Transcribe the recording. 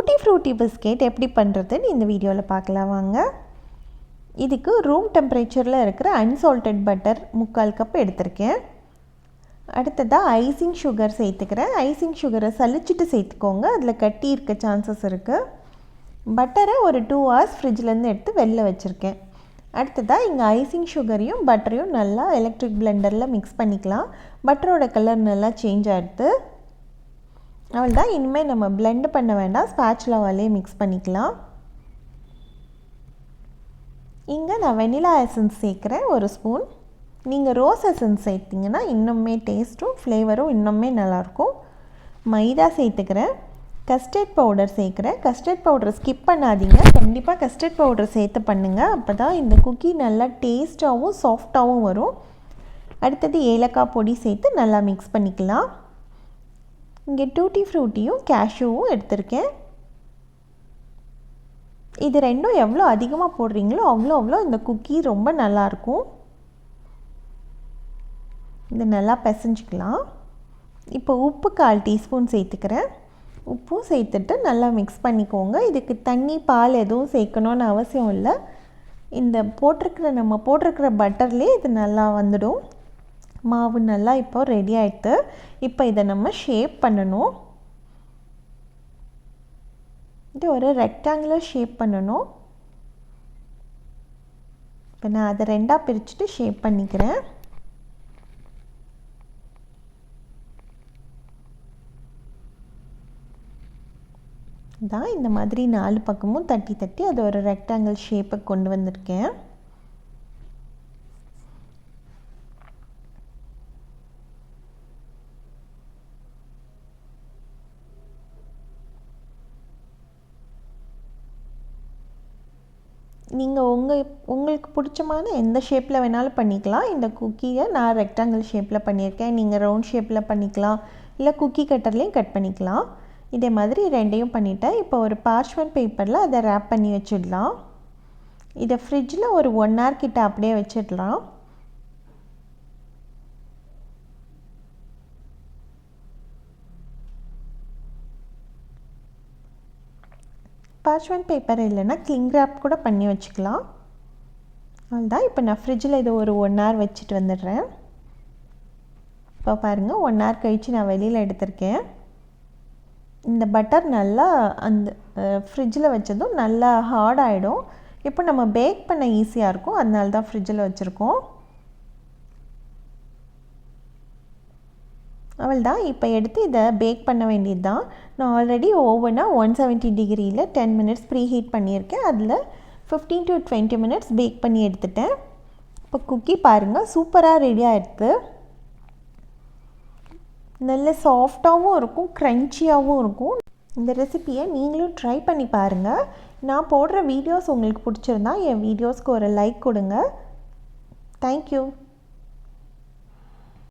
Tutti frutti biscuit எப்படி பண்ணுறதுன்னு இந்த வீடியோவில் பார்க்கலாம் வாங்க. இதுக்கு ரூம் டெம்பரேச்சரில் இருக்கிற அன்சால்டட் பட்டர் 3/4 கப் எடுத்திருக்கேன். அடுத்ததாக ஐசிங் சுகர் சேர்த்துக்கிறேன். ஐசிங் சுகரை சலிச்சிட்டு சேர்த்துக்கோங்க, அதில் கட்டி இருக்க சான்சஸ் இருக்குது. பட்டரை ஒரு 2 hours ஃப்ரிட்ஜிலேருந்து எடுத்து வெளில வச்சுருக்கேன். அடுத்ததாக இங்கே ஐசிங் சுகரையும் பட்டரையும் நல்லா எலக்ட்ரிக் பிளெண்டரில் மிக்ஸ் பண்ணிக்கலாம். பட்டரோட கலர் நல்லா சேஞ்ச் ஆகிடுது. அவ்வளோதான், இனிமேல் நம்ம பிளெண்ட் பண்ண வேண்டாம், ஸ்பாச்சுலாவாலே மிக்ஸ் பண்ணிக்கலாம். இங்கே நான் வெனிலா எசன்ஸ் சேர்க்குறேன் 1 ஸ்பூன். நீங்கள் ரோஸ் எசன்ஸ் சேர்த்திங்கன்னா இன்னுமே டேஸ்ட்டும் ஃப்ளேவரும் இன்னுமே நல்லாயிருக்கும். மைதா சேர்த்துக்கிறேன். கஸ்டர்ட் பவுடர் சேர்க்குறேன். கஸ்டர்ட் பவுடரை ஸ்கிப் பண்ணாதீங்க, கண்டிப்பாக கஸ்டர்ட் பவுடர் சேர்த்து பண்ணுங்கள். அப்போ தான் இந்த குக்கி நல்லா டேஸ்ட்டாகவும் சாஃப்டாகவும் வரும். அடுத்தது ஏலக்காய் பொடி சேர்த்து நல்லா மிக்ஸ் பண்ணிக்கலாம். இங்கே டூட்டி ஃப்ரூட்டியும் கேஷ்யூவும் எடுத்திருக்கேன். இது ரெண்டும் எவ்வளோ அதிகமாக போடுறீங்களோ அவ்வளோ இந்த குக்கி ரொம்ப நல்லாயிருக்கும். இது நல்லா பிசைஞ்சிக்கலாம். இப்போ உப்பு 1/4 டீஸ்பூன் சேர்த்துக்கிறேன். உப்பும் சேர்த்துட்டு நல்லா மிக்ஸ் பண்ணிக்கோங்க. இதுக்கு தண்ணி பால் எதுவும் சேர்க்கணுன்னு அவசியம் இல்லை. இந்த நம்ம போட்டிருக்கிற பட்டர்லேயே இது நல்லா வந்துடும். மாவு நல்லா இப்போ ரெடி ஆகிடுது. இப்போ இதை நம்ம ஷேப் பண்ணணும். இது ஒரு ரெக்டாங்குலர் ஷேப் பண்ணணும். இப்போ நான் அதை 2ஆக பிரிச்சுட்டு ஷேப் பண்ணிக்கிறேன். தான் இந்த மாதிரி 4 பக்கமும் தட்டி அது ஒரு ரெக்டாங்கிள் ஷேப்பை கொண்டு வந்திருக்கேன். நீங்கள் உங்களுக்கு பிடிச்சமான எந்த ஷேப்பில் வேணாலும் பண்ணிக்கலாம். இந்த குக்கியை நான் ரெக்டாங்கிள் ஷேப்பில் பண்ணியிருக்கேன். நீங்கள் ரவுண்ட் ஷேப்பில் பண்ணிக்கலாம், இல்லை குக்கி கட்டர்லேயும் கட் பண்ணிக்கலாம். இதே மாதிரி 2ஐயும் பண்ணிவிட்டேன். இப்போ ஒரு பார்ச்மெண்ட் பேப்பரில் அதை ரேப் பண்ணி வச்சிடலாம். இதை ஃப்ரிட்ஜில் ஒரு 1 hour கிட்ட அப்படியே வச்சிடலாம். பார்ச்மெண்ட் பேப்பர் இல்லைன்னா கிளிங் ரேப் கூட பண்ணி வச்சுக்கலாம். அதுதான் இப்போ நான் ஃப்ரிட்ஜில் இதை ஒரு 1 hour வச்சுட்டு வந்துடுறேன். இப்போ பாருங்கள், 1 hour கழித்து நான் வெளியில் எடுத்திருக்கேன். இந்த பட்டர் நல்லா அந்த ஃப்ரிட்ஜில் வச்சதும் நல்லா ஹார்ட் ஆகிடும். இப்போ நம்ம பேக் பண்ண ஈஸியாக இருக்கும், அதனால தான் ஃப்ரிட்ஜில் வச்சுருக்கோம். அவள்தான் இப்போ எடுத்து இதை பேக் பண்ண வேண்டியது தான். நான் ஆல்ரெடி ஓவனை 170 டிகிரியில் 10 minutes ப்ரீ ஹீட் பண்ணியிருக்கேன். அதில் 15 to 20 minutes பேக் பண்ணி எடுத்துட்டேன். இப்போ குக்கி பாருங்கள் சூப்பராக ரெடி ஆகிடுது. நல்ல சாஃப்டாகவும் இருக்கும், க்ரன்ச்சியாகவும் இருக்கும். இந்த ரெசிப்பியை நீங்களும் ட்ரை பண்ணி பாருங்கள். நான் போடுற வீடியோஸ் உங்களுக்கு பிடிச்சிருந்தா என் வீடியோஸ்க்கு ஒரு லைக் கொடுங்க. தேங்க்யூ.